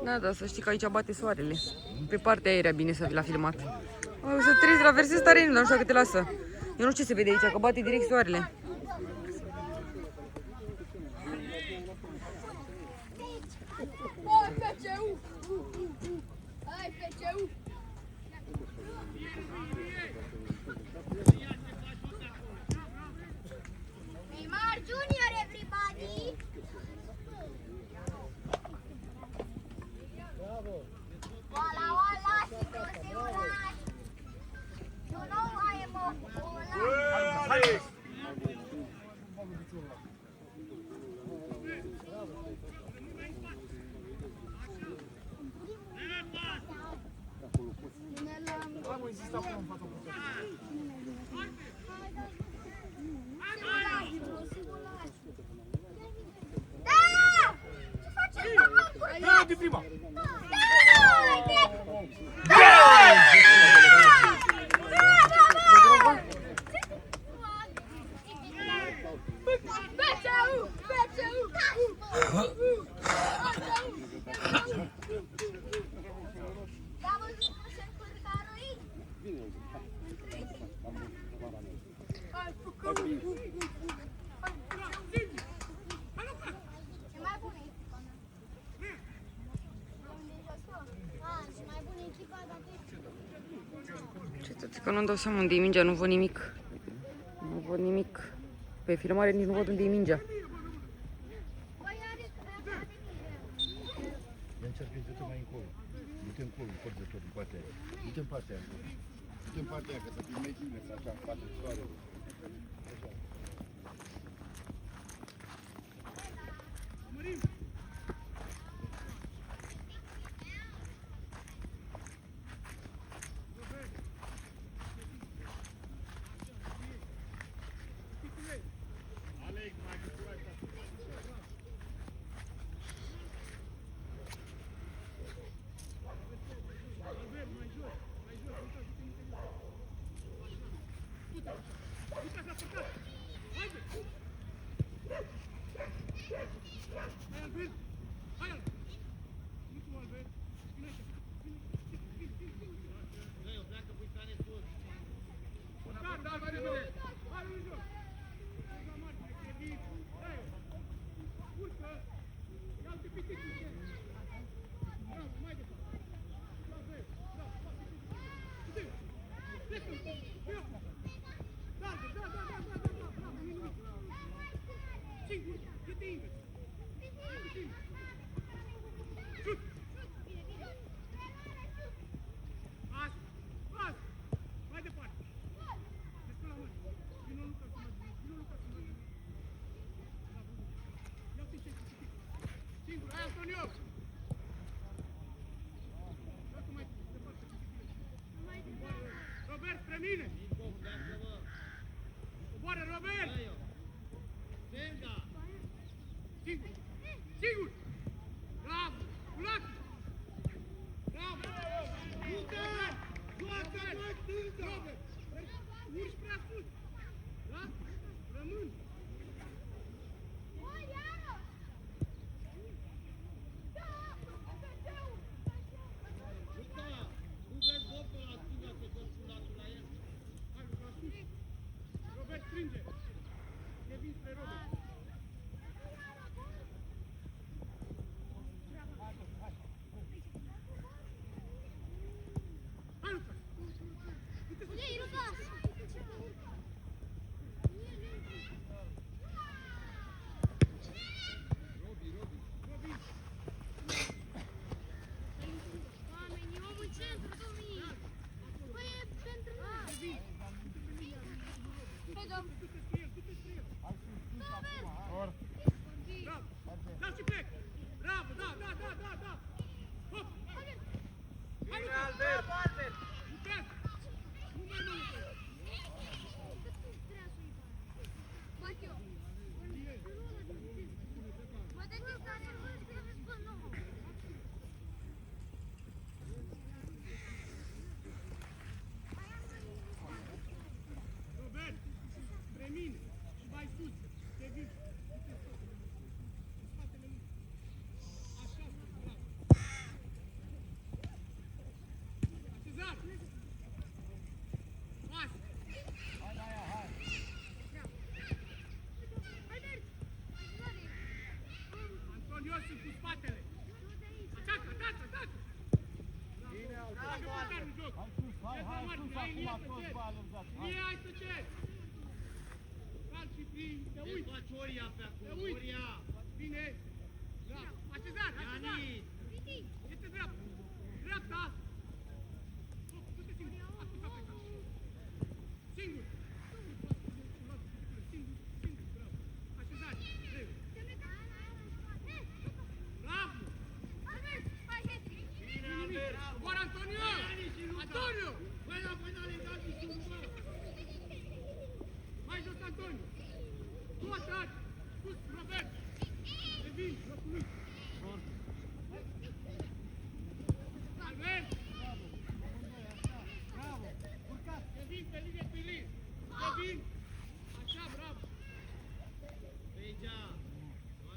Da, da, să știi că aici bate soarele. Pe partea aerea bine să l-a filmat. O să treci la versezi tare, dar nu știu dacă te lasă. Eu nu știu ce se vede aici, că bate direct soarele. De prima! Că nu-mi dau seama unde e mingea, nu văd nimic. Nu văd nimic. Pe filmare nici nu văd unde e mingea. Ia încearcă du-te mai încolo. Du-te încolo, forțător, în partea aia. Du-te în partea aia. Du-te în partea aia, că să fii mai bine, să așa, în partea soare. Robert, spre mine! Coboară, Robert! Singur! Singur! Te uiți. Faci Oria pe Te acolo, uiți. Oria. Bine. Da. Așezat, așezat. Iani. Este dreapta. Dreapta. Du-te singur. Acum a plecat. Singur. Singur, singur, bravo. Așezat. Bravo. Bine, Albert. Buon Antonio! Antonio! Buena, buena, legal, Bisumbă. Mai jos, Antonio! Tu ataci! Sus, Robert! Revin, locul lui! Albert! Bravo! Urcați! Revin, pe linie, pe linie! Revin! Așa, bravo! Deja.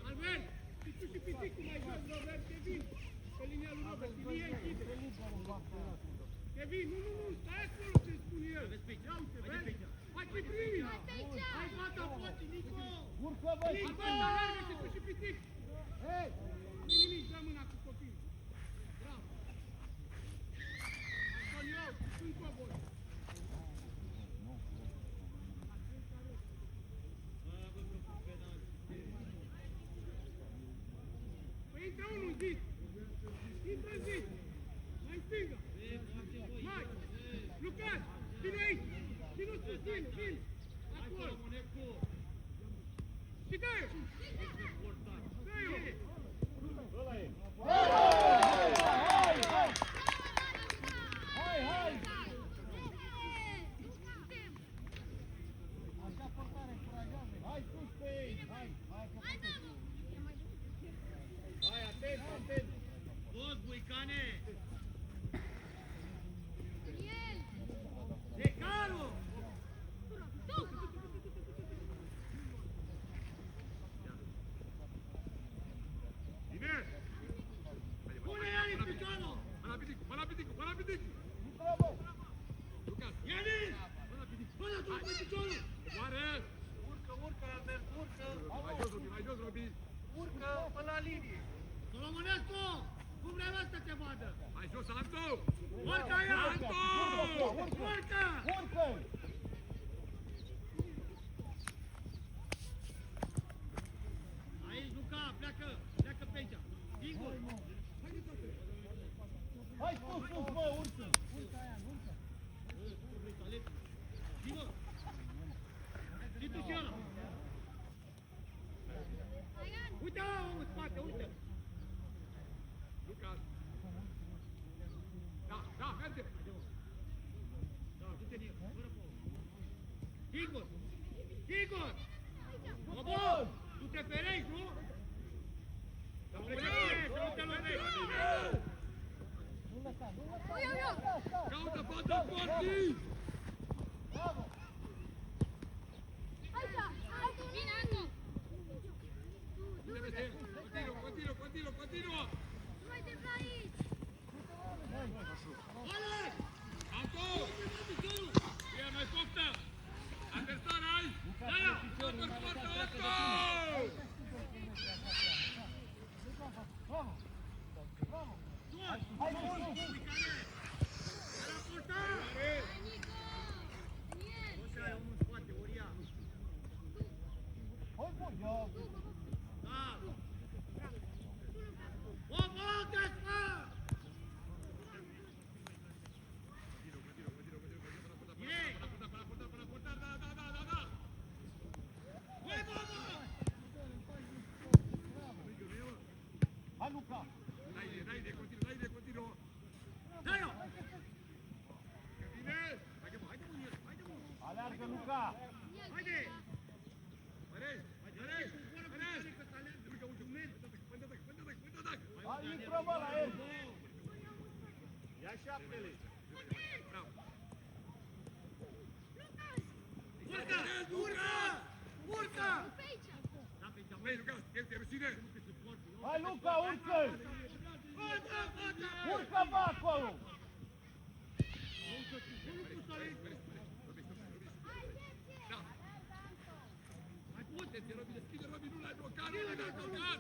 Albert! Picu și piticul mai jos, Robert! Revin! Pe linia lui Robert! Linie închide! Kevin, nu, stai acolo ce spun eu! Ia uite, vezi? Hai pe primii! Hai fata poate, Nico! Urcă, băi! Nico, alergă și tu și pitic! Hei! Nu nimic, dă mâna cu copilul! Bravo! Antonio, sunt cobor! Păi intră unul în zid! Intră în zid! Mai stângă! Mai! Lucas! Vine aici! Vino sus, vine! Acolo! Și dă-i! Dă-i-o! Hai! Hai sus pe ei! Hai, atent! Toți, buicane. E caro! Bine! Pune Iani piciorul. Mâna piticul! Lucas! Iani. Până tu cu piciorul. Oare! Urcă, Albert, urcă. Mai jos, Robi! Urcă până la linie. Solomănescu, cum vrei să te vadă? Mai jos, Anto! Urcă, Iani. Anto! Urcă. Aici, Luca, pleacă pe aici. Singur. Hai sus, bă, urcă! Zi-mă. Zi tu și ăla. Uite omul în spate, uite! Lucas! Da, merge! Da, du-te în el, fără pouă. Sigur! Bobo! Tu te ferești, nu? Să plecă, să nu te lovești! Caută fata sportiv! Continuă! Alex! Anto! Ia mai poftă! Adversar ai! Da! Super poartă, Anto! Așa, omul în spate, Oria. Da! Bobo, te-ți Direct! Băi, Bobo! Hai, Luca! Dai-le, continuă! Dai-o! Bine! Haide mă! Aleargă, Luca! Haide! Mărești! Hai, intră, bă, la el! Ia șaptele! Urcă! Băi, Lucas, este rușine! Hai, Luca, urcă! Urcă, bă, acolo! Mai pute-te, Robi, deschide, Robi, nu l-ai blocat, nu l-ai blocat!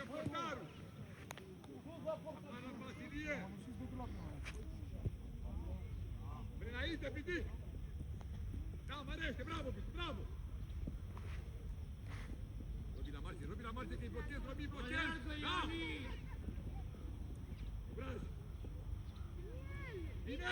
portarul! Apără Vasilie! Înainte, Pitic! Da, mărește, bravo, Pitic, bravo! Robi la marge, că-i blochezi, Robi, blochezi! Da! Obraj! Bine!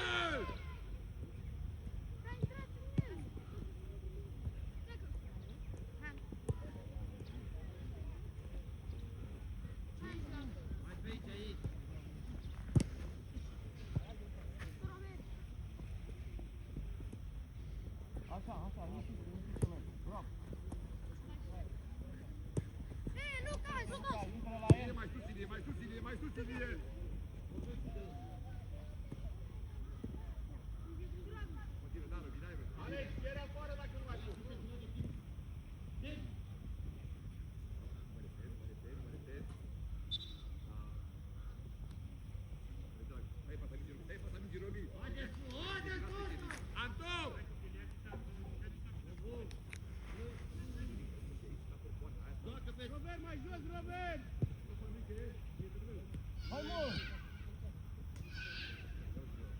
Mai sus, Ilie, mai sus, Ilie, mai sus, Ilie! Continuă, da, Robi, dai, Robi. Alex, ieri afară dacă nu mai sus. Hai, pasa mingi, Robi. Anton! Robert, mai jos, Robert! Hai, mă!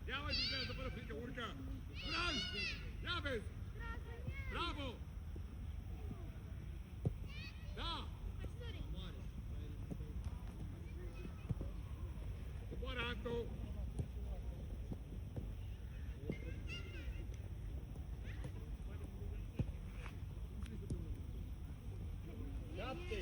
Ia mai durează fără frică, urcă! Bravo! Ia vezi! Bravo! Da! Coboară, Anto! Șapte!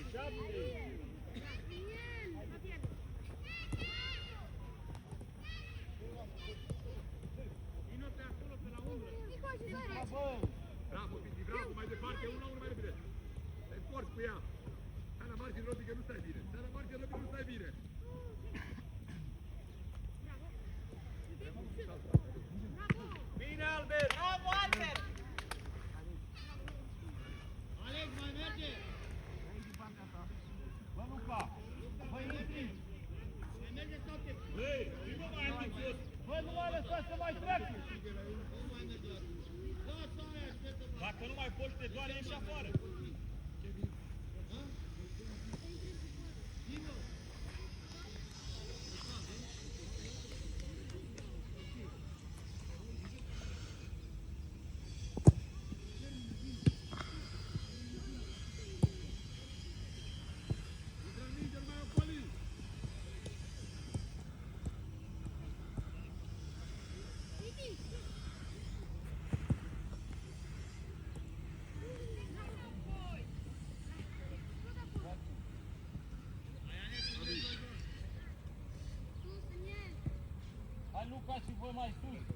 Vino pe acolo, pe la umbră! Bravo, Piti, bravo, mai departe, 1-1 mai repede! Te întorci cu ea! Stai la margine, Robi, că nu stai bine! Stai la margine, Robi, nu stai bine! Bine, Albert! Bravo, Albert! Alex, mai merge! Bă, Luca! Bă, Ilie! Mai merge sau te... Hei, vino mai ambițios! Bă, nu mai lăsați să mai treacă! Nu mai merge la tine. Lasă aia, așteaptă bani. Dacă nu mai poți, te doare, ieși afară! Vino! Hai, Luca, și voi mai sus!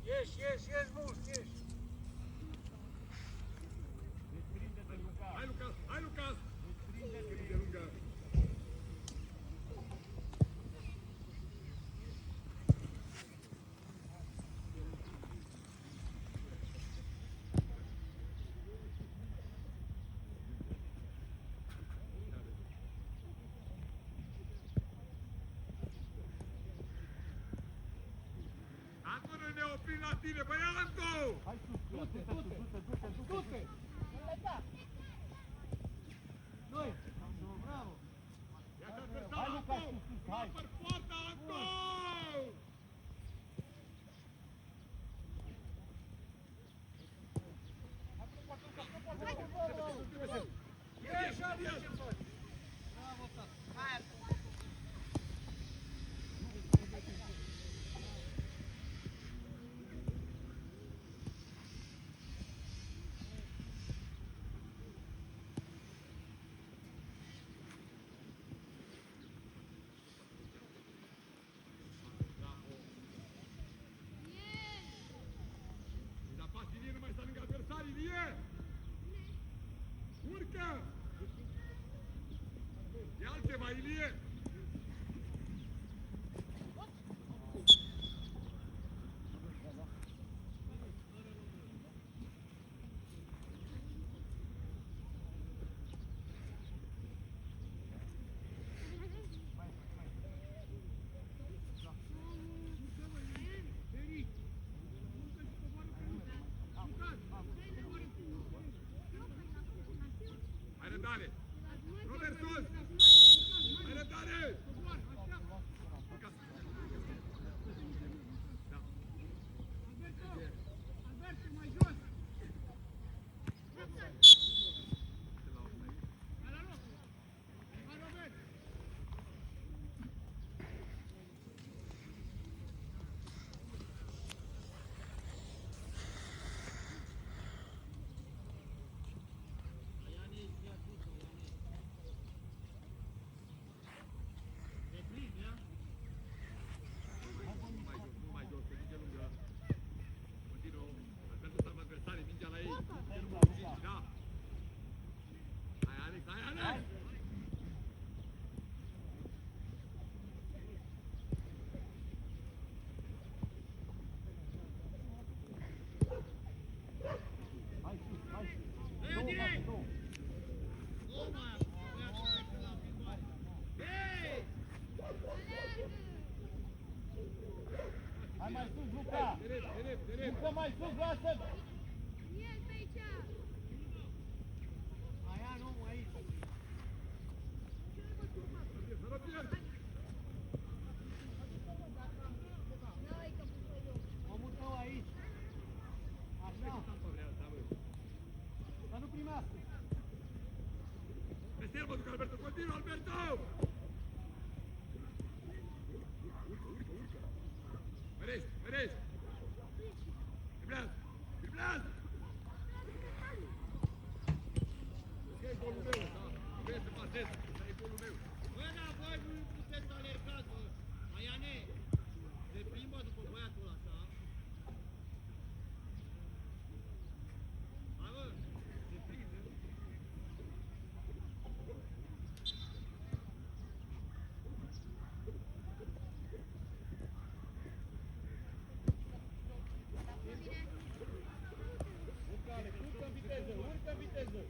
Ieși mult, ieși! Hai, Lucas! Hai, Lucas! Desprinde lungă! Acum noi ne oprim la tine, băi, Anto! Hai sus, du-te! Noi! Bravo! Ia transversal, Hai, Lucas, Anto! sus, hai! Apăr poarta, Anto! Ieși, Alex, ce faci? Bravo, tata! Hai! Hai mai sus, Luca! Luca mai sus, lasă! Aia nu, aici! Omul tău aici! Așa! Să nu primească! Vestiamo, Alberto, continua, Alberto! Merezi, merezi! Driblează, driblează! Ăsta e golul meu, da? Trebuie să pasez, ăsta e golul meu. Bă, dar voi nu puteți să alergați, bă! Maiane, se plimbă după băiatul ăsta. Hai, bă, se prinde. Urcă în viteză, urcă în viteză!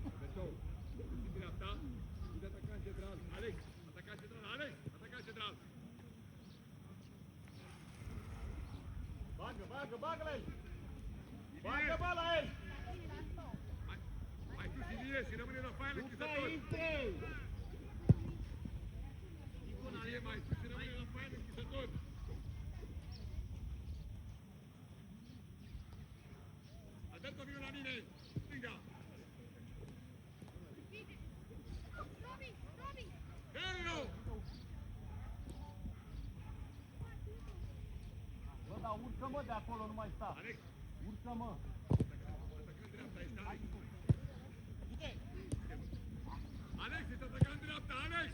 Alberto, în dreapta, de atacant central. Alex, atacant central, Alex, atacant central. Bagă, bagă, bagă la el! Bagă, bă, la el! Mai sus Ilie și rămâne la faină Luca, închisător. intre! Ilie mai sus și rămâne la faină închisător. Alberto, vină la mine, stânga. Hello! Bă, dar urcă, mă, de acolo, nu mai sta! Alex, Urcă, mă! atacant dreapta, este Alex. Alex, este atacant dreapta, Alex!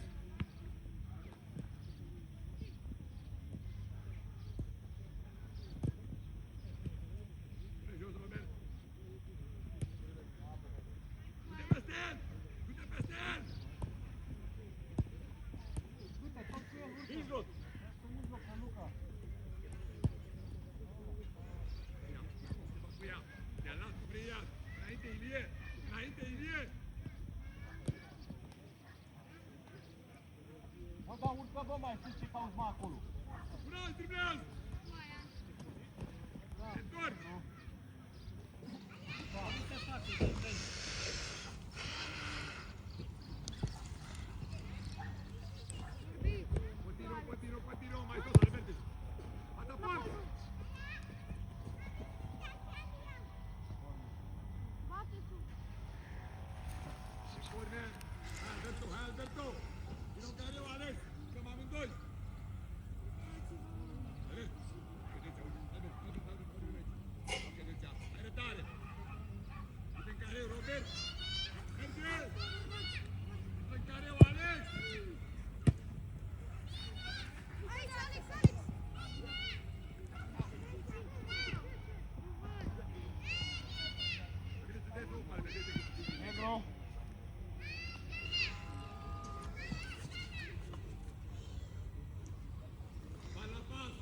Jos, Robert. Du-te peste el! Du-te peste el! Du-te, tot cu el, urcă! Mijloc! În mijloc, în Luca! Ia, se va cu ea. Te-a luat cu ea. Înainte, Ilie! Înainte, Ilie! Bă, dar urcă, bă, mai sus ce cauți, mă, acolo! Până alți driblează! Te întorci! Continuă, continuă, continuă, mai sus, Alberto! Atapăm! Corner! Hai, Alberto, hai, Alberto! Vino în careu, Alex! Jucăm amândoi! Alex! Vedeți, auzi, Albert, Albert, vedeți, hai rătare! Uite în careu, Robert! Merge! Uite în careu, Alex! Bine să dai drumul, Albert, vedeți! Negro! Bal la pas!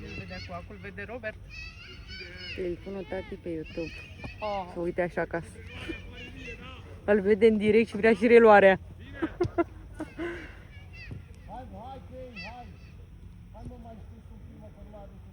El vede acum, îl vede Robert. Telefonul tati pe YouTube. Să uite așa acasă. Îl vede în direct și vrea și reluarea. Hai, mă, hai, Kane, hai! Hai, mă, mai sus un pic, mă, că nu mai aruncă